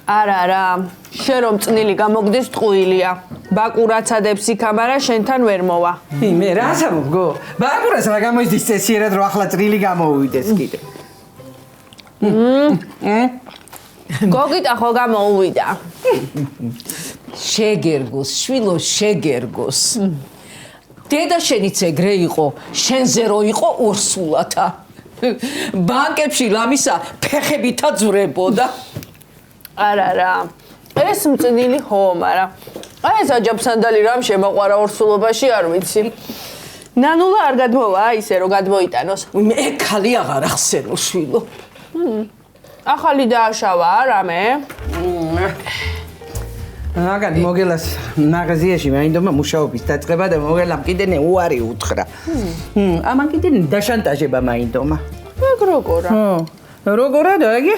არა, შენ რომ წნილი გამოგდის ტყუილია. ბაკურაც ადებს იქამარა შენთან ვერ მოვა. მე რას ამბობ? ბაკურას რა გამოიზდის წესიერად რომ ახლა წრილი გამოუვიდეს კიდე. გოგიტა ხო გამოუვიდა. შეგერგოს, შვილო, შეგერგოს. დედა შენიც ეგრე იყო, შენზე რო იყო ორსულათა. ბანკებში ლამისა ფეხებითა ძვრებოდა. არა, ეს მწნილი ხო, მაგრამ აი ეს აჯაფსანდალი რამ შემოყვარა ორსულობაში არ ვიცი. ნანულა არ გადმოვა ისე რომ გადმოიტანოს. მე ხალი აღარ ახსენო შვილო. ახალი დააშავა რამე? მაგან მოგელას მაღაზიაში მაინდომა მუშაობის დაწყება და მოგელამ კიდე უარი უთხრა. ამან კიდე დაშანტაჟება მაინდომა. ეგ როგორა? როგორა და იგი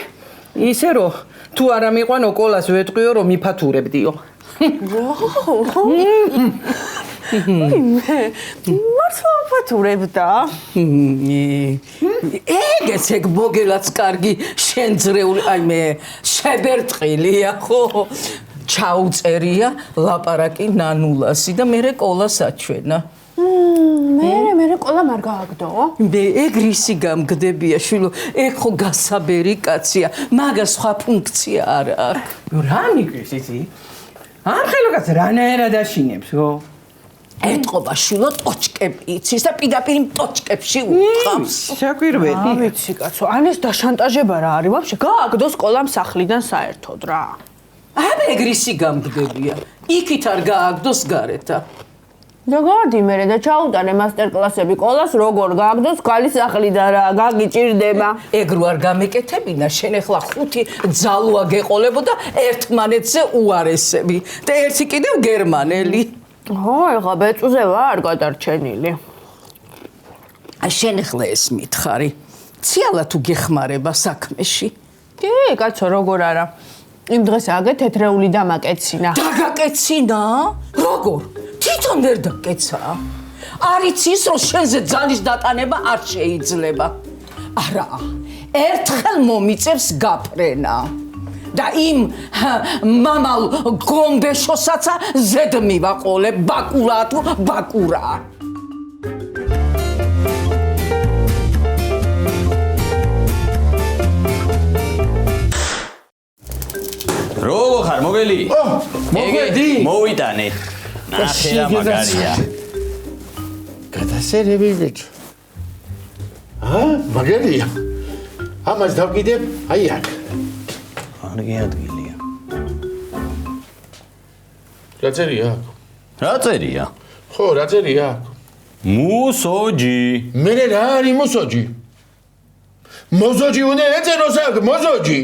ისე რომ თუ არ ამიყვანო კოლას ვეტყვიო რომ მიფათურებდიო. მართლა ვაფათურებდა? ეგეც ეგ მოგელაც კარგი შენძრეული, აი მე შებერტყილია ხო? ჩაუწერია ლაპარაკი ნანულასი და მერე კოლას აჩვენა. მე ყოლა არ გააგდო? მე ეგ რისი გამგდებია შვილო, ეგ ხო გასაბერი კაცია, მაგას სხვა ფუნქცია არ აქვს. რა მიგვის ისი? არ ხელოგაც რანაირად აშინებს ხო? ეთყობა შვილო ტოჩკები იცის და პირდაპირ ტოჩკებში უხავს. საკვირველი. ვიცი კაცო, ან ეს დაშანტაჟება რა არის? ვაფშე გააგდოს ყოლამ სახლიდან საერთოდ რა. აბა ეგ რისი გამგდებია, იქით არ გააგდოს გარეთა. და გადი მერე და ჩაუტარე მასტერკლასები ყოლას როგორ გააგდოს ქალი სახლიდან რა, გაგიჭირდება. ეგ რო არ გამეკეთებინა, შენ ახლა 5 ძალოა გეყოლებოდა ერთმანეთზე უარესები და ერთი კიდევ გერმანელი. ხო, ეხლა ბეწუზე ვარ გადარჩენილი. შენ ახლა ეს მითხარი, ციალა თუ გეხმარება საქმეში? კი, კაცო, როგორ არა. იმ დღეს აგე თეთრეული დამაკეცინა. დაგაკეცინა? როგორ? თვითონ ვერ დაკეცა? არიცის რომ შენზე ძალის დატანება არ შეიძლება. არა, ერთხელ მომიწევს გაფრენა. და იმ მამალ გომბეშოსაცა ზედ მივაყოლე ბაკურა თუ ბაკურა. როგორ ხარ მოგელი? მოგვედი? მოვიტანე. ნახე მაგარია. გადასერები ბიჭო. მაგარია. ამას დავკიდებ, აი აქ. კარგი ადგილია. რა წერია აქ? რა წერია? ხო, რა წერია აქ? მუსოჯი. მე რა არის მუსოჯი? მოზოჯი უნდა ეწეროს აქ, მოზოჯი.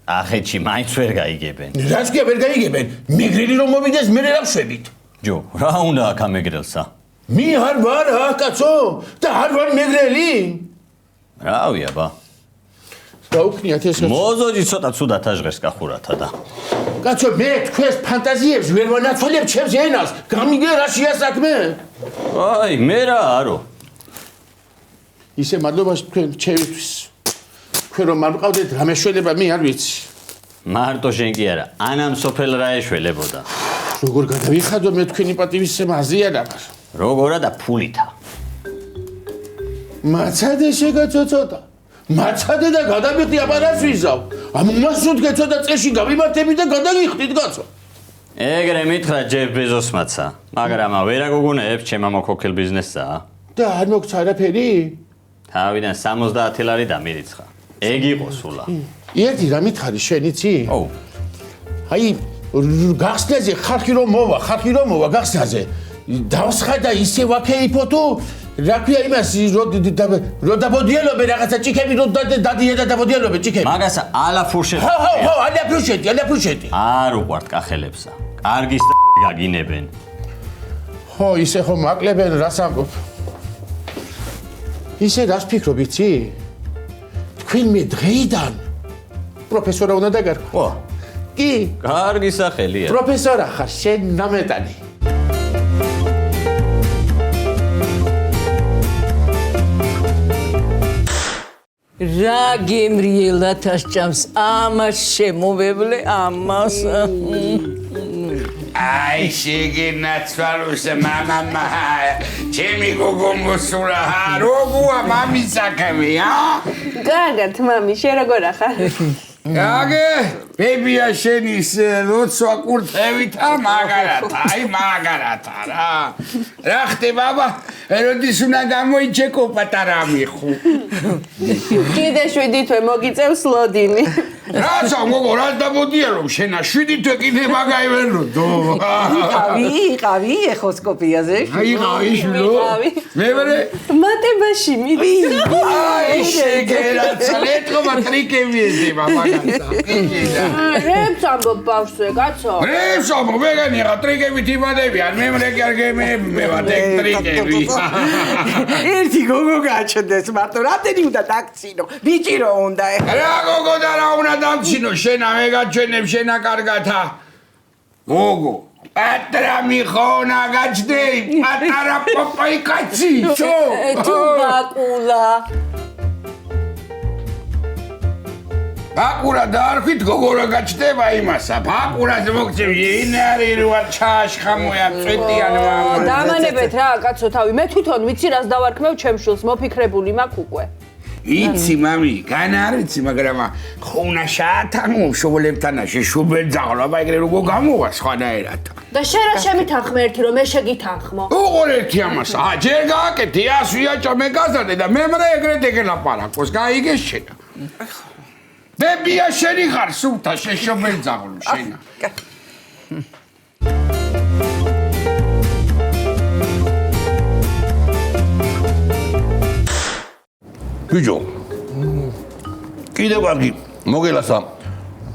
ახეთში მაინც ვერ გაიგებენ. რას კი ვერ გაიგებენ? მეგრელი რომ მოვიდეს, მე რა ვშვებით? ჯო, რა უნდა აქ ამეგრელსა? მე არ ვარ აქ, კაცო, და არ ვარ მეგრელი. რავი აბა. გაუქნიათ ეს. მოზოჯი ცოტა ცუდად აჟღერს კახურათა და. კაცო, მე თქვენს ფანტაზიებს ვერ ვანაცვლებ ჩემს ენას. გამიგე რა შეასაქმე? აი, მე რა არო. ისე მადლობა თქვენ ჩემთვის. თქვენ რომ არ მყავდეთ რა მეშველება მე არ ვიცი. მარტო შენ კი არა, ანამ სოფელ რა ეშველებოდა. როგორ გადავიხადო მე თქვენი პატივისცემა აზიარაღარ. როგორა და ფულითა. მაცადე შეგაწოცოდა. მაცადე და გადავიხდი აპარატს ვიზავ. ამასუნთქე ცოტა წეში გავიმართები და გადაგიხდით კაცო. ეგრე მითხრა ჯეფ ბეზოსმაცა, მაგრამ ვერა გოგონებს ჩემმა მოქოქელ ბიზნესსაა. და არ მოგცა არაფერი? თავიდან 70 ლარი დამირიცხა. ეგ იყო სულა. ერთი რა მითხარი შენ იცი? ო. აი გახსნაზე ხალხი რომ მოვა გახსნაზე. დავსხადა ისე ვაქეიფო თუ რა ქვია იმას რო დაბოდიელობე რაღაცა ჭიქები რო დადია და დაბოდიელობე ჭიქები. მაგასა ალა ფურშეტი. ხო, ალა ფურშეტი. არ უყვართ კახელებსა. კარგი გაგინებენ. ხო, ისე ხომ აკლებენ რას ამბობ. ისე რას ფიქრობ იცი? თქვენ მე დღეიდან პროფესორა უნდა დაგარქვა. ხო. კი, კარგი სახელია. პროფესორა ხარ, შენ ნამეტანი. რა გემრიელად ასჭამს ამას შემოვევლე ამას. აი შეგენაცვალოს მამა ჩემი გოგო მოსულა როგორა მამისაკავე კარგად მამი შენ როგორ ახარ? აგე ბებია შენის ლოცვა კურთხევით მაგარად აი მაგარად რა ხდება როდის უნდა გამოიჩეკო პატარა მიხუ კიდე 7 თვე მოგიწევს ლოდინი. რაცა მოგო რა დამოდიარო შენა 7 თვე კიდე მაგაივენროდო იყავი ეხოსკოპიაზე. აი შულო მევერე მატებაში მიდი. აი შეგერაცლეთო მატრიკები ეძება რებს ამბობ ბავშვზე, კაცო? რებს ამბობ, ვეგანი რა ტრიკებით იმადებიან, მე მრეკერგემები მე ვარ ტრიკები. ერთი გოგო გაჩნდეს, მარტო რამდენი უნდა დაგცინო? ბიჭი რო უნდა. რა გოგო და რა უნდა დამცინო, შენა მე გაჩვენებ შენა კარგათა. გოგო, პატრა მიხონა გაჩდეი, პატარა პოპაი კაცი, შო. თუ ბაკულა. ბაკურა დაარქვით გოგო რა გაჩდება იმასა. ბაკურას მოგწევ ინარი როა ჩაშხამოა წვეტიან მამა. დამანებეთ რა, კაცო თავი. მე თვითონ ვიცი რას დავარქმევ ჩემს შულს, მოფიქრებული მაქვს უკვე. იცი მამი, განა არ ვიცი, მაგრამ ხუნა შათან შობლებთან შეშუბელ ძაღლობა ეგრე როგორ გამოვა სხვანაირად. და შენ რა შემითანხმე ერთი რომ მე შეგითანხმო? უყურ ერთი ამას. ჯერ გააკეთე 100 ვიაჭა მე გაზარდე და მე მრე ეგრეთ ეგელაპარაკოს, გაიგე შენა. ბებია შენი ხარ სულთა შეშობელ ძაღლო შენა. ბიჭო კიდე კარგი მოგელასა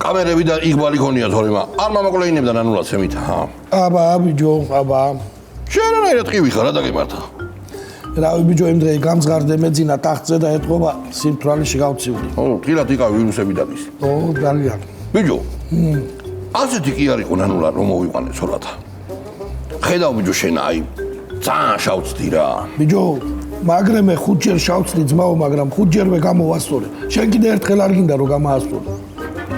კამერები და იღბალი ქონია თორემ არ მომაკლეინებდა ნანულად შემით აბა ბიჭო აბა შენერად ყივი ხარ რა დაგემართა რა ბიჭო იმ დღე გამძღარდე მეძინა ტახტზე და ეთყობა სიმთვრალეში გავცივდი ო თილად იყავი ვირუსები და ის ო ძალიან ბიჭო ასეთი კი არ იყო ნანულად რომ მოვიყვანე ცოლათა ხედავ ბიჭო შენ აი ძალიან შავწდი რა ბიჭო მაგრემე 5 ჯერ შავწდი ძმაო მაგრამ 5 ჯერვე გამოვასწორე შენ კიდე ერთხელ არ გინდა რომ გამაასწორო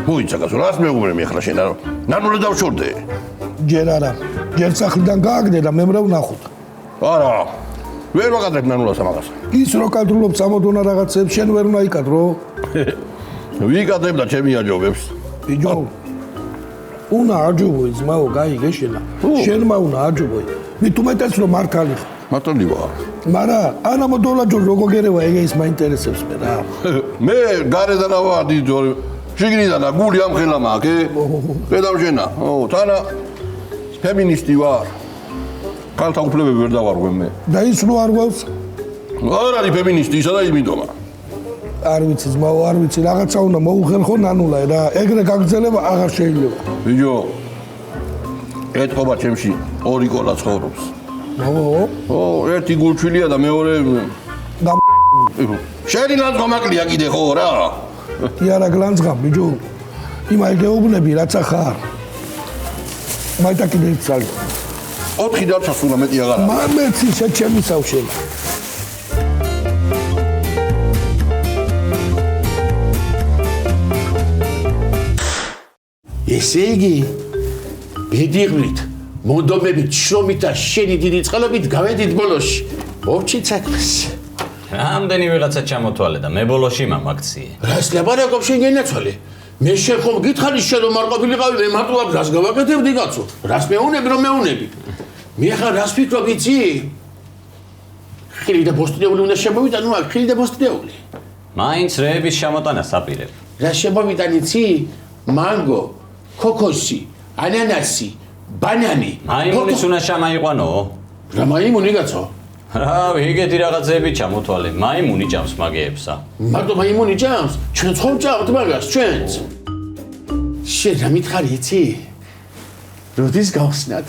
მოიცა კაცო რას მეუბნე მე ახლა შენ რა ნანულად დავშორდე ჯერ არა ჯერ სახლიდან გააგდე და მე მრე ვნახოთ არა ვერ ვაკადრებ ნანულას ამას ის რო კადრულობ სამოდონა რაღაცებს შენ ვერ უნდა იკადრო ვიკადრებ და ჩემი აჯობებს ბიჭო უნდა აჯობოი ძმაო გაიგე შენა შენმა უნდა აჯობოი მით უმეტეს რომ მართალი ხარ მართალი ვარ მარა ანა მოდოლაჯო როგორ გერევა ეგ ის მაინტერესებს მე რა მე გარედან ავარდი ჯორი შიგნიდან და გული ამხელა მაქვს ხედავ შენა ო თანა ფემინისტი ვარ ქალთა უფლებები ვერ დავარღვე მე და ის რო არ გვავს არ არის ფემინისტი ისა და იმიტომა არ ვიცი ძმაო არ ვიცი რაღაცა უნდა მოუხერხო ნანულა რა ეგრე გაგრძელება აღარ შეიძლება ბიჭო ეთყობა ჩემში ორი კოლა ცხოვრობს ო ერთი გულჩვილია და მეორე შენი ლანძღომაკლია კიდე ხო რა იარა გლანძღა ბიჭო იმა ეგეუბნები რაცა ხარ მაიტა კიდე იცალი 4 და ჩასულა მეტი აღარა მამეცი შეჩემი სავშელი ესე იგი ბედიღმით მონდომებით შრომით და შენი დიდი წყალობით გავედით ბოლოში ორჩით საქმეს რამდენი ვიღაცა ჩამოთვალე და მე ბოლოში მამაქციე რას ლაპარაკობ შენ გენაცვალე მე შენ ხომ გითხარი შენ რომ არ ყოფილიყავი მე მარტო აქ რას გავაკეთებდი კაცო რას მეუნები რომ მეუნები მე ახლა რას ფიქრობ იცი ხილი და ბოსტნეული უნდა შემოვიდა ნუ აქ ხილი და ბოსტნეული მაინც რეების ჩამოტანა საპირებ რა შემოვიდა იცი მანგო ქოქოსი ანანასი ბანანი მაიმუნის უნდა შემაიყვანო რა მაიმუნი კაცო რავი ეგეთი რაღაცები ჩამოთვალე მაიმუნი ჭამს მაგეებსა მარტო მაიმუნი ჭამს ჩვენც ხომ ჭამთ მაგას ჩვენც შენ რა მითხარი იცი როდის გავხსნათ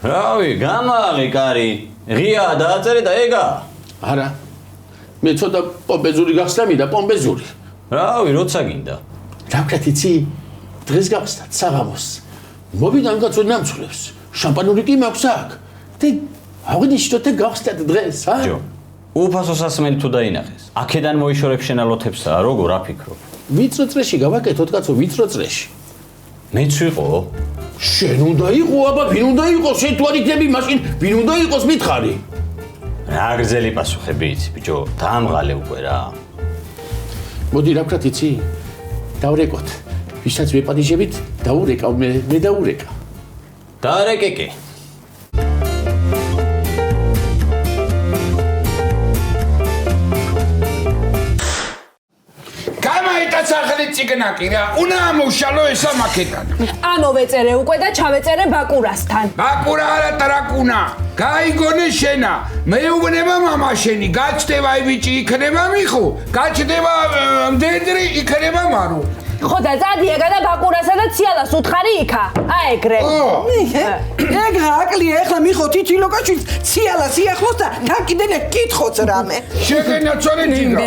რავი გამაღი კარი ღია დააწერე და ეგა არა მე ცოტა პომპეზური გახსნამი და პომპეზური რავი როცა გინდა რა ვქეთ იცი დღეს გავხსნათ საღამოს მოვიდან კაცო ნამცხრებს შამპანური კი მაქვს აქ და აღნიშნოთ და გავხსნათ დღეს ჯო უფასო სასმელი თუ დაინახეს. აქედან მოიშორებ შენალოთებსა, როგორ აფიქრო? ვიწრო წრეში გავაკეთოთ, კაცო, ვიწრო წრეში. მეც ვიყო. შენ უნდა იყო, აბა, ვინ უნდა იყოს? შენ თუ არ იქნები, მაშინ ვინ უნდა იყოს მითხარი? რა გრძელი პასუხები იცი, ბიჭო, დაამღალე უკვე რა. მოდი რა ვქრათ იცი? დავრეკოთ. ვისაც ვეპატიჟებით, დაურეკავ მე დაურეკა. დაარეკეკე. გამაიტაც ახალი ციგნაკი რა. უნდა ამოვშალო ესა მაკეტად. ამოვეწერე უკვე და ჩავეწერე ბაკურასთან. ბაკურა არა ტრაკუნა. გაიგონე შენა. მეუბნება მამა შენი, გაჩდება აი ბიჭი იქნება მიხო, გაჩდება მდედრი იქნება მარო. ხო და წადიაგა და ბაკურასა და ციალას უთხარი იქა. აი ეგრე. ეგ აკლია ეხლა მიხო თითილოკაჩვით ციალა სიახლოს და გაკიდენე კითხოც რამე. შეგენაცვალე თიგრა.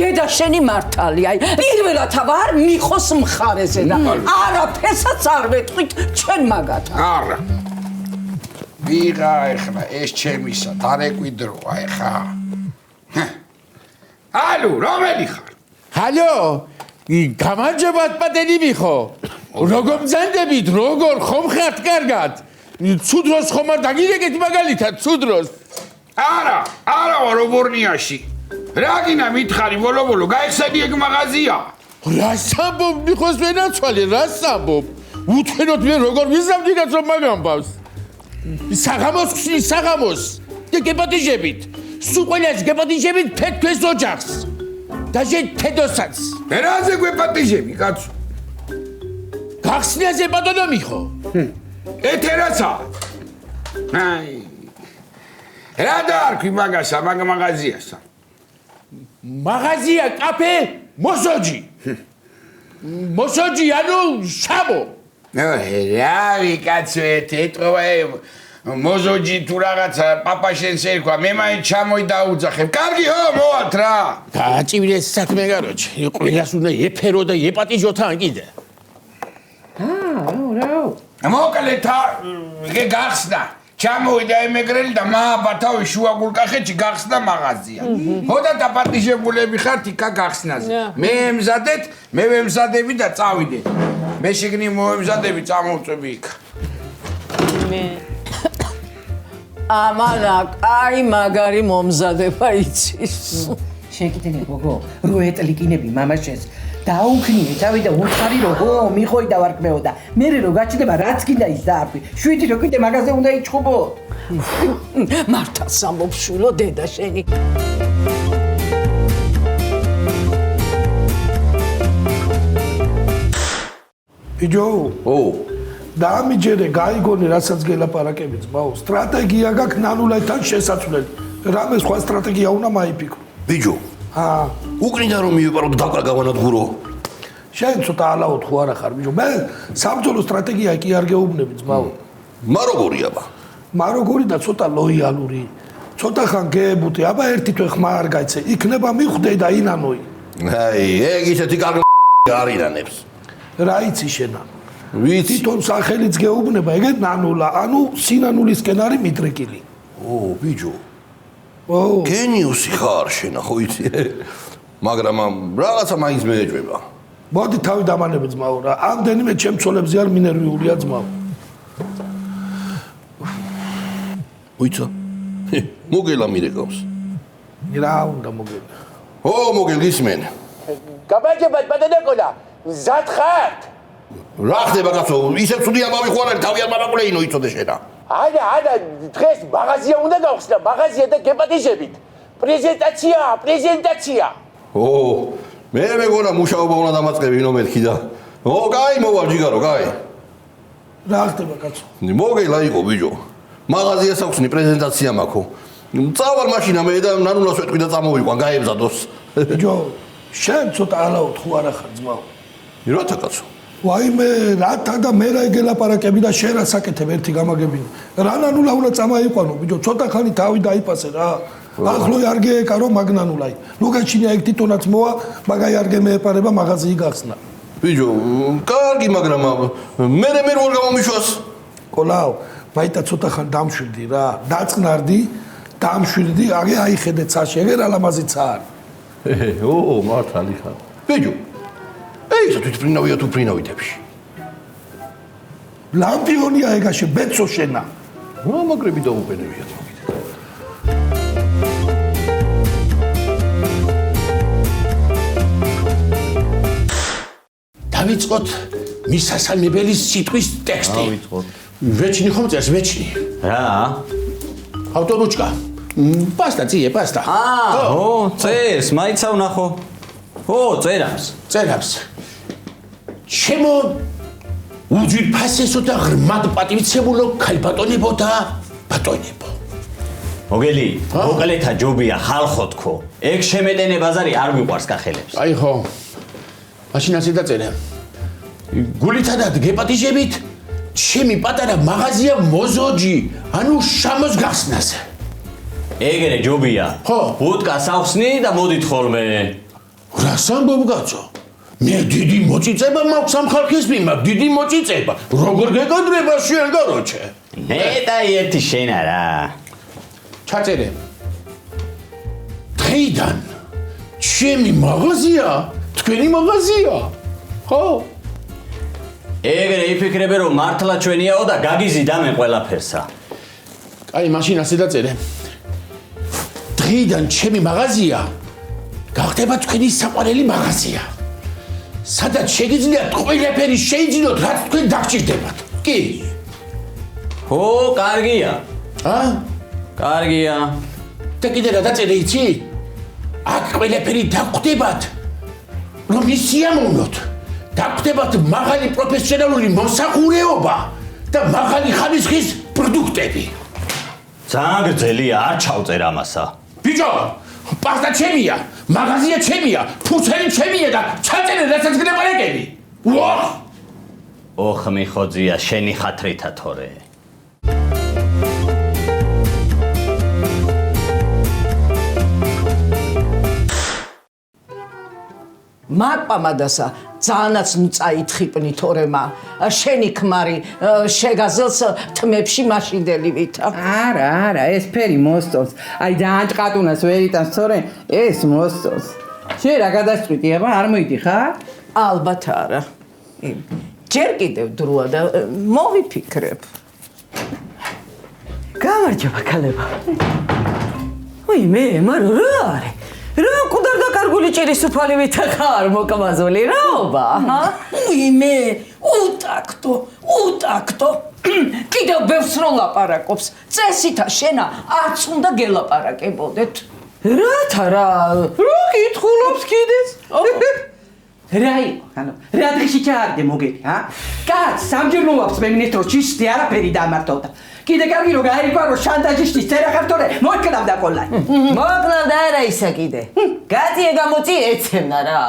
დედა შენი მართალია. პირველად ვარ მიხოს მხარეზე და არაფერსაც არ ვეთყვით ჩვენ მაგათა. არა. ვიღა ეხლა ეს ჩემისა, დარეკვიდროა ეხა. ალო, რომელი ხარ? ჰალო, გამარჯობათ პატენი მიხო. როგორ მზანდებით, როგორ ხომ ხართ კარგად? ცუდროს ხომ არ დაგირეკეთ მაგალითად, ცუდროს. არა ვარ ობორნიაში. რა გინა მითხარი ბოლო-ბოლო, გაიხსენი ეგ მაღაზია? რას ამბობ მიხოს ვენაცვალე, რას ამბობ? უთქვენოთ მე როგორ ვიზამდგინათ რომ მაგამბავს. საღამოს ხსნის საღამოს. და გეპატიჟებით. სულ ყველას გეპატიჟებით თეთრ ოჯახს. და შენ თედოსაც. რაზე გვეპატიჟები, კაცო? გახსნაზე ბატონო მიხო. ეთერაცა. აი. რა დაარქვი მაგასა, მაღაზიასა? მაღაზია, კაფე, მოსოჯი. მოსოჯი, ანუ შაბო. რავი კაცო, ეთროა მოზოჯი თუ რაღაცა პაპა შენს ერქვა, მე მაინც ჩამოიდაუძახებ. კარგი ხო, მოვალთ რა. გააჭირეს საქმე გაროჩი. ყველას უნდა ეფერო და ეპატიჟოთ ან კიდე. მოკლედ ეგ გახსნა. ჩამოვიდა ემეგრელი და მააბათავი შუაგულკახეთში გახსნა მაღაზია. ხო და დაპატიჟებულები ხართ იქა გახსნაზე. მე ემზადეთ, მე ვემზადები და წავიდეთ. მე შეგნი მოემზადები, წამოვწვევი იქ. ამანა, აი მაგარი მომზადება იცის. შეკიდენე გოგო, რო ეტლიკინები მამაშენს დაუქნიე თავი და უთხარი რომ ო მიხოი დავარქმეო და მე რო გაჩნდება რაც კიდე ის დაარქვი. შვიდი რო კიდე მაგაზე უნდა იჩხუბო. მართალს ამბობს შვილო დედა შენი. ბიჭო, დაამიჯერე, გაიგონე, რასაც გელაპარაკები ძმაო. სტრატეგია გაქვს ნანულაიდან შესაძლებელი. რამე სხვა სტრატეგია უნდა მაიფიქრო. ბიჭო, უკნიდან რომ მივიპარო და დაკვრა გავანადგურო. შენ ცოტა ალაოდ ხო არა ხარ, ბიჭო. მე საბრძოლო სტრატეგია კი არ გეუბნები ძმაო. მა როგორია ბა? მა როგორი და ცოტა ლოიალური. ცოტა ხან გეებუთე, აბა ერთი თვე ხმა არ გაიცე. იქნება მიხვდე და ინანოი. აი, ეგ ისეთი კარგი არიდანებს. რა იცი შენა? ვიცი. თვითონ სახელიც გეუბნება, ეგეთ ნანულა, ანუ სინანულისკენ არის მიტრეკილი. ბიჭო. ო, გენიუსი ხარ შენა, ხო იცი? მაგრამ რაღაცა მაინც მეეჭვება. მოდი თავი დამანები ძმაო რა. ამდენიმე ჩემ ცოლებზე არ მინერვიულია ძმაო. უიცა. მოგელა მირეკავს. რა უნდა მოგელა? მოგელ გისმენ. გამარჯობათ პატენაკონა. მზად ხართ? რა ხდება კაცო? ისე ცუდი ამბავი ხო არის, თავი არ მამაკულეინო იცოდე შენა. არა, დღეს მაღაზია უნდა გავხსნა, მაღაზია და გეპატიჟებით. პრეზენტაცია. მე მეგონა მუშაობა უნდა დამაწყები ნო მეთქი და. კაი მოვალ ჯიგარო, კაი. რა ხდება კაცო? მოგელა იყო ბიჭო. მაღაზიას აქვსნი პრეზენტაცია მაქვს. წავალ მაშინა მე და ნანულას ვეთქვი და წამოვიყვან, გაემზადოს. ბიჭო, შენ ცოტა ალაოდ ხო არა ხარ ძმაო. რათა კაცო? ვაიმე, რათა და მე რა ეგელაპარაკები და შენ რა საკეთებ ერთი გამაგებინე. რა ნანულა უნდა წამაიყვანო, ბიჭო, ცოტა ხანი თავი დაიფასე რა. ახლო არ გეეკარო მაგნანულაი. ნუ გაჩინია ეგ თვითონაც მოა, მაგაი არ გემეეპარება მაღაზიი გახსნა. ბიჭო, კარგი, მაგრამ მე ვერ გამომიშვას. კოლაო, მაიტა ცოტა ხან დამშვიდი რა. დაწყნარდი დაამშვიდდი, აგე აიხედეთ საში, ეგ რა ლამაზიცა არის. ო, მართალი ხარ. ბეჯო. ეს თვითფრინავია თუ ფრინავითებში. ლამპიონია ეგაში, ბეცო შენა. რა მაგრები დაუყენებიათ მოგით. დავიწყოთ მისასალმებელი სიტყვის ტექსტი. დავიწყოთ. ვეჩნი ხომ წერს, ვეჩნი. რა? ავტორუჩკა. პასტა ციე, პასტა. წერს, მაიცა ვნახო. წერავს. წერავს. ჩემო უძვირფასესო და ღრმად პატივიცემულო ქალბატონებო და ბატონებო. მოგელი, მოკლეთა ჯობია ხალხო თქო. ეგ შემეტენე ბაზარი არ მიყვარს კახელებს. აი ხო. მაშინ ასე დაწერე. გულითადად გეპატიჟებით ჩემი პატარა მაღაზია მოზოჯი, ანუ შამოს გახსნაზე. ეგრე ჯობია. ხო. ბუტკას ახსნი და მოდით ხოლმე. რას ამბობ კაცო? მე დიდი მოწიწება მაქვს ამ ხალხის მიმართ, დიდი მოწიწება. როგორ გეკადრება შენ გაროჩე? ნეტა ერთი შენა რა. ჩაწერე. დღეიდან ჩემი მაღაზია, თქვენი მაღაზია. ხო? ეგრე იფიქრებე რომ მართლა ჩვენიაო და გაგიზიდა მე ყველაფერსა. აი მაშინ ასე დაწერე. დღეიდან ჩემი მაღაზია გახდება თქვენი საყვარელი მაღაზია. სადაც შეგიძლიათ ყველაფერი შეიძინოთ, რაც თქვენ დაგჭირდებათ. კი. კარგია. კარგია. და კიდე რა დაწერე იცი? აქ ყველაფერი დაგხვდებათ, რომ ისიამოვნოთ. დაგხვდებათ მაღალი პროფესიონალური მოსახურეობა და მაღალი ხარისხის პროდუქტები. ძალიან გრძელია, არ ჩავწერ ამასა. ბიჭო, პასტა ჩემია, მაღაზია ჩემია, ფუცელი ჩემია და ჩაწერე რასაც გნებარეკები. ოხ მიხოძია შენი ხათრითა თორე. მარტპამადასა ძალიანაც ნუ წაითხიპნი თორემა შენი ქმარი შეგაზელს თმებში მაშინდელი ვითა. არა, ეს ფერი მოსწონს. აი დაანჭყატუნას ვერ იტანს, თორე ეს მოსწონს. შენ რა გადასწყვიტი, აბა არ მოიდიხარ? ალბათ არა. ჯერ კიდევ დროა და მოვიფიქრებ. გამარჯობა ქალებო. მაგრამ რა არის? რა მკვდარ და კარგული ჭირის უფალი ვითახარ მოკამაზული რაობა? უტაქტო. კიდევ ბევრს რო ლაპარაკობს. წესითა შენა არც უნდა გელაპარაკებოდეთ. რათა რა კითხულობს კიდეც? რა იყო, ხანო? რა დღეში ჩააგდე მოგელი, კაც სამჯერ მოვაქვს მე მინისტრო ჩისტი არაფერი დამართოვდა. კიდე კარგი რო გაირკვა რომ შანტაჟისტის წერა ხარ თორე მოიკლავდა ყოლაი. მოკლავდა არა ისა კიდე. გაწიე გამოწი ეცემნა რა.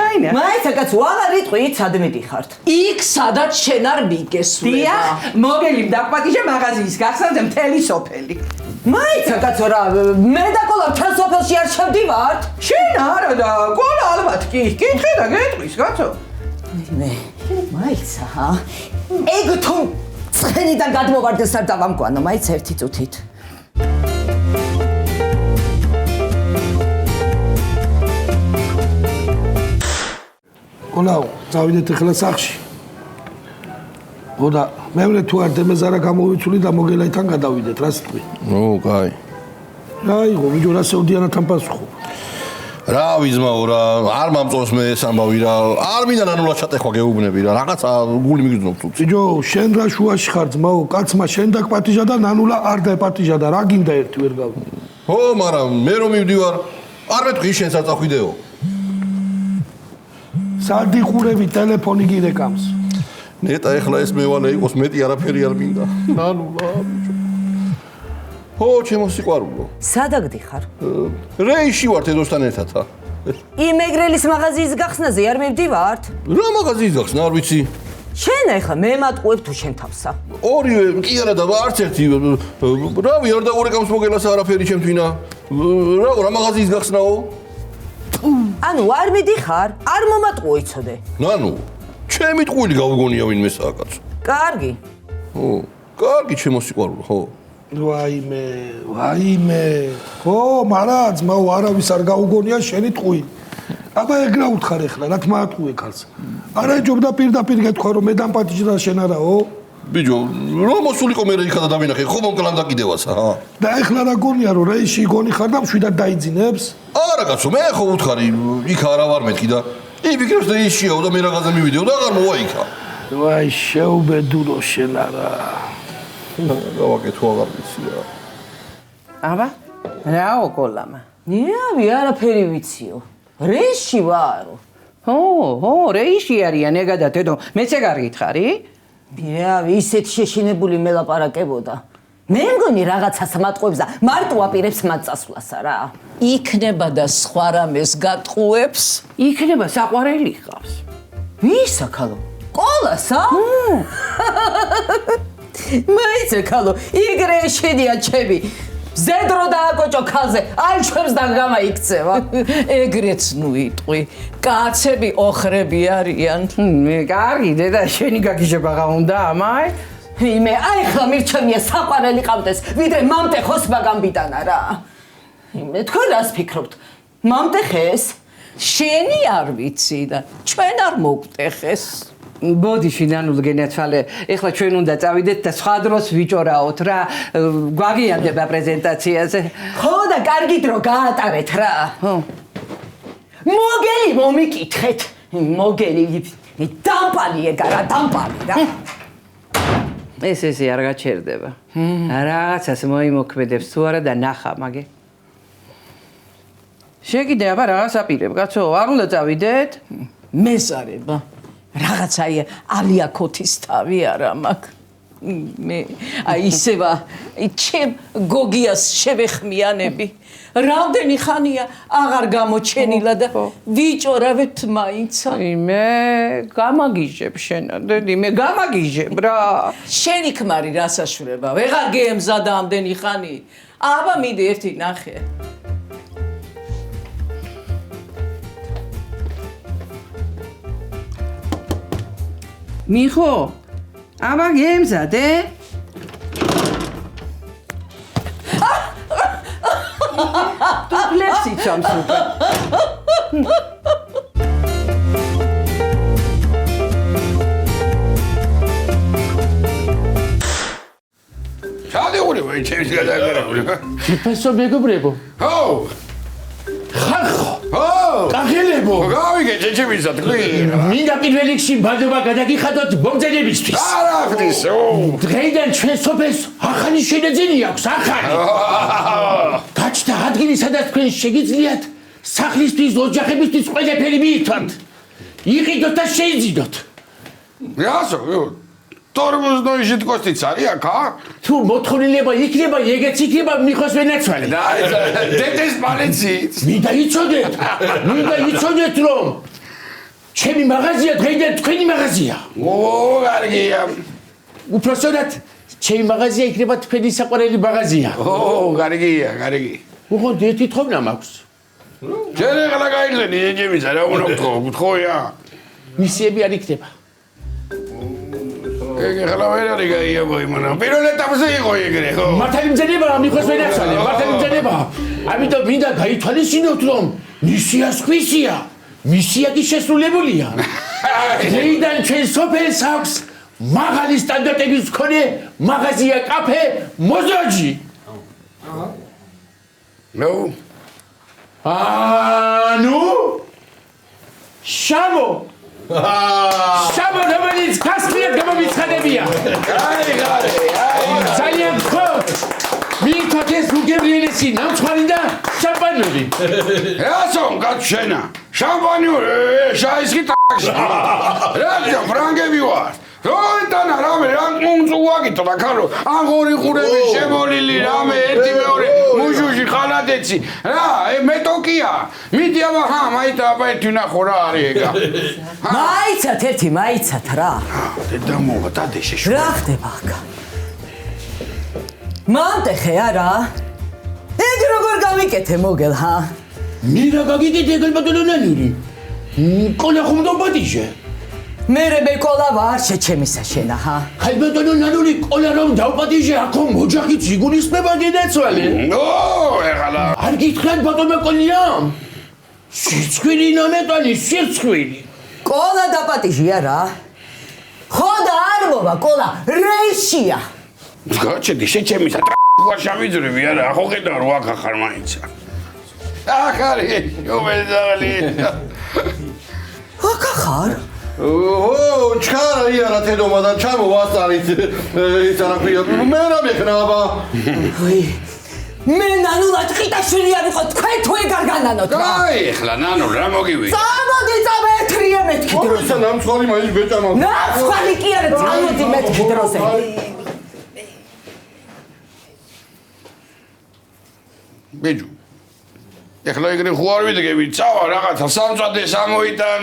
აინა. მაიცა კაც ვაღარ იტყვი იცადმე დიხართ. იქ სადაც შენ არ მიგესვლება. დია, მოგელი დაგპატიჟე მაღაზიის გახსნაზე მთელი სოფელი. მაიცა კაცო რა მე და ყოლა თან სოფელში არ შევდივართ? შენ არა და ყოლა ალბათ კი. კითხე და გეტყვის კაცო. მაიცა ეგ თუ ცხენიდან გადმოვარდეს არ დავამკვანო, მაიცა ერთი წუთით. ყოლაო, წავიდეთ ახლა სახლში. და მეურე თუ არ დემეზარა გამოვიცული და მოგელაითან გადავიდეთ, რა სიტყვი? კაი. რა იყო, ბიჭო, რა სევდიანათან პასუხობ? რა ვიზმაო რა, არ მომწონს მე ეს ამბავი რა. არ მინდა ნანულა ჩატეხვა გეუბნები რა. რაღაცა გული მიგრძნობ თუ. ბიჭო, შენ რა შუაში ხარ ძმაო, კაცმა შენ დაგპატიჟა და ნანულა არ დაეპატიჟა და რა გინდა ერთი ვერ გავი. მაგრამ მე რომ მივდივარ, არ მეთქვი შენს არ წახვიდეო. სადიხურები ტელეფონი გირეკამს. ნეტა ეხლა ეს მევალე იყოს მეტი არაფერი არ მინდა. ნანულა ბიჭო. ჩემო სიყვარულო. სადაგდიხარ? რეიში ვარ თედოსთან ერთად. იმეგრელის მაღაზიის გახსნაზე არ მივდივართ? რა მაღაზიის გახსნა არ ვიცი. შენ ახლა მე მატყუებ თუ შენ თავსა. ორივე კი არა და არც ერთი. რავი არ დაურეკავს მოგელას არაფერი ჩემთვინა. რა მაღაზიის გახსნაო? ანუ არ მიდიხარ? არ მომატყუო იცოდე. ნანუ, ჩემი ტყუილი გავგონია ვინმე საკაცო. კარგი. კარგი ჩემო სიყვარულო, ხო. ვაიმე. ხო, მარა ძმაო, არავის არ გაუგონია შენი ტყუი. აბა ეგრა უთხარ ეხლა, რა თქმა ატყუე ქალს. არა ეჯობდა პირდაპირ გეთქვა რომ მე დამპატიჟდა შენ არაო? ბიჭო, რომ მოსულიყო მე იქა და დავინახე, ხო მომკლავდა კიდევაც, აა. და ეხლა რა გონია რომ რეისში გონი ხარ და მშვიდად დაიძინებს? არა კაცო, მე ხო უთხარი, იქ არა ვარ მეთქი და იფიქრებს რეისშიაო და მე რაღაცა მივიდეო და აღარ მოვა იქა. ვაი, შეუბედურო შენ არა. გავაკეთო აღარ ვიცი რა. აბა, რაო კოლამა? ნიავი არაფერი ვიციო. რეისში ვარო. ო, რეისში არიან ეგა და თედო, მეც ეგ არ გითხარი? ნიავი ისეთ შეშინებული მელაპარაკებოდა. მე მგონი რაღაცა სამატყუებს და მარტო აპირებს მათ წასვლას არა. იქნება და სხვა რამეს გატყუებს. იქნება საყვარელი ხავს. ვისა ქალო? ყოლასა? მაიცე ქალო, იგრე შედია ჩემი. ზედრო დააკოჭო ქალზე, აი ჩვენსთან გამაიქცევა. ეგრეც ნუ იტყვი. კაცები ოხრები არიან. კარგი, დედა, შენი გაგიჟება უნდა ამაი? იმე, აი ხლა მირჩენია საყვარელი ყავდეს, ვიდრე მამტეხოს მაგამბიტანა რა. იმე, თქვენ რას ფიქრობთ? მამტეხეს? შენი არ ვიცი და ჩვენ არ მოგტეხეს. ბოდი შინანულ გენაცვალე, ეხლა ჩვენ უნდა წავიდეთ და სხვა დროს ვიჭორაოთ რა, გვაგიანდება პრეზენტაციაზე. ხო და კარგი დრო გაატარეთ რა. მოგელი მომიკითხეთ. მოგელი დამპალი ეგა რა, დამპალი რა. ეს არ გაჩერდება. რაღაცას მოიმოქმედებს თუ არა და ნახა მაგე. შეგიდე აბა რაღაც აპირებ, კაცო, არ უნდა წავიდეთ? მეზარება. რაღაცა ალიაკოთის თავი არა მაქვს. მე აი ისევა ჩემ გოგიას შევეხმიანები. რამდენი ხანია აღარ გამოჩენილა და ვიჭორავეთ მაინცა. იმე გამაგიჟებ შენა, დედი, მე გამაგიჟებ რა. შენი ქმარი რასაშურება? ვეღარ გეემზადა ამდენი ხანი. აბა მიდი ერთი ნახე. მიხო, აბა გემზადე? თუ კლებს იცამს უკვე. ჩადეული ვაი ჩემს გადაგარებული. ფესო მეგობრებო. ხო. ხალხო. ხო. კახელებო. გავიგე ჩეჩებისა თქვი. მინდა პირველ რიგში ბადობა გადაგიხადოთ მომძენებისთვის. არა ხდისო. დღეიდან ჩვენ სოფელს ახალი შენაძენი აქვს, ახალი. გაჩნდა ადგილი, სადაც თქვენ შეგიძლიათ სახლისთვის, ოჯახებისთვის ყველაფერი მიითვათ. იყიდოთ და შეიძინოთ. რასო? თორმუზნოიში თქოსიც არის აქა? თუ მოთხოვნილება იქნება, ეგეც იქნება მიხოს ვენაცვალე. და დედეს პალიცით. მინდა იცოდეთ, რომ ჩემი მაღაზია დღეიდან თქვენი მაღაზია. ო, კარგია. უпроსტად ჩემი მაღაზია იქნება თქვენი საყვარელი მაღაზია. ო, კარგია, კარგი. უღონდ ერთი თხოვნა მაქვს. შენ ახლა გაიგზენი ეჯებისა რა უნდა გთხოვია? მისიები არ იქნება. ეგ ახლა ვერ არის გაიაბო იმანა. პირველ ეტაპზე იყო ეგრე, ხო? მართალი მძენება მიხოს ვენაცვალე, მართალი მძენება. ამიტომ მინდა გაითვალისწინოთ, რომ მისიას ქვისია, მისია კი შესრულებულია. დღეიდან ჩვენ სოფელს აქვს მაღალი სტანდარტების მქონე მაღაზია, კაფე, მოზოჯი. ნუ ანუ შამო შამო რომელიც გასწრიად გამომიცხადებია. აი გარე, ძალიან ხოთ მითოთ ეს უგებრიელესი ნამცხვარი და შამპანური. რასო გაჩენა? შამპანური, შაისკი ტაქსი. რა ფრანგები ვარ. როიტანა რამე რა მუნწუაგიტო და ქარო აღორი ყურები შემოლილი რამე ერთი მეორე მუჟუჟი ხალადეცი რა მეტოკია მიდი აბა ხა მაითა აბა ერთი ნახო რა არის ეგა მაიცათ ერთი მაიცათ რა დედა მოვა დადე შეშო რა ხდება აქ მამტეხე არა ეგ როგორ გავიკეთე მოგელ ჰა მირა გაგიკეთე ეგ ბატონო ნანური ყოლა ხომ დაბადიჟე მე კოლა ვარ შეჩემისა შენა ხა აი ბატონო ნანული ყოლა რომ დავპატიჟე აქო მოჯახით იგულისხმება დიდეცვალე ეხლა არ გითხრათ ბატონო ყოლია სიცხვილი ნამეტანი სიცხვილი კოლა დაპატიჟია რა ხო და არ მოვა კოლა რეისია გაჩედი შეჩემისა ვაშავიძრები არა ხო ხედავ რო აქ ახარ მაინც ახარი უმედალი აქ ახარ ო ჩქარა იარა თედომა და ჩამოვასწარით ის რა ქვია მე რა მეხნაბა ვი მე ნანულა ტყიტაშვილი არ ვიყო თქვენ თუ ეგარ განანოთ რა აი ეხლა ნანულ რა მოგივი წამოდი წამეთრიე მეთქი დროზე ო ნამცხვარი მაინც ბეჭამა ნამცხვარი კი არა წამოდი მეთქი დროზე ბეჯუ ეხლა ეგრე ხო არ ვიდგები წავა რაღაცა სამწვადეს ამოიტან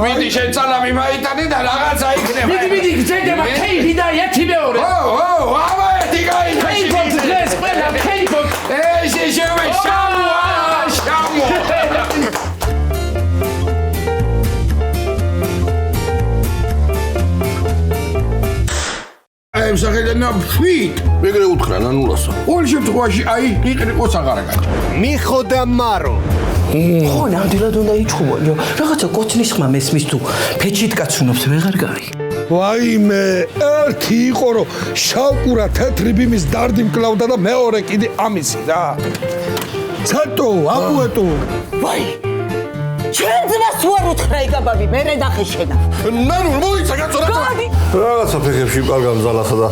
მიდი შენ წალამი მაიტანე და რაღაცა იქნება მიდი გძედება ქეიფი და ერთი მეორე ო აბა ერთი გაიქეში ქეიფობს დღეს ყველა ქეიფობს შევე შამო შამო აი მსახელენა ფით ეგრე უთხრა ნანულასო ყოველ შემთხვევაში აი იყრიყოს აღარაგად მიხოდა მარო ხო ნამდვილად უნდა იჩხუბო რაღაცა კოცნის ხმა მესმის თუ ფეჩით კაცუნობს ვეღარ გარი ვაიმე ერთი იყო რომ შავკურა თეთრი ბიმის დარდი მკლავდა და მეორე კიდე ამისი რა ცატო აპუეტო ვაი ჩვენ ძმას უარ უთხრა იგაბაბი მე ნახე შენა ნანულ მოიცა კაცო რაღაცა ფეხებში კარგა მზალასა და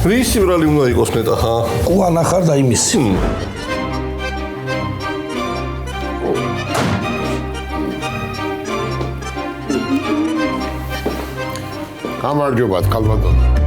ვისი ბრალი უნდა იყოს ნეტა ხა ყუა ნახარ და იმისი გამარჯობა კალბატონო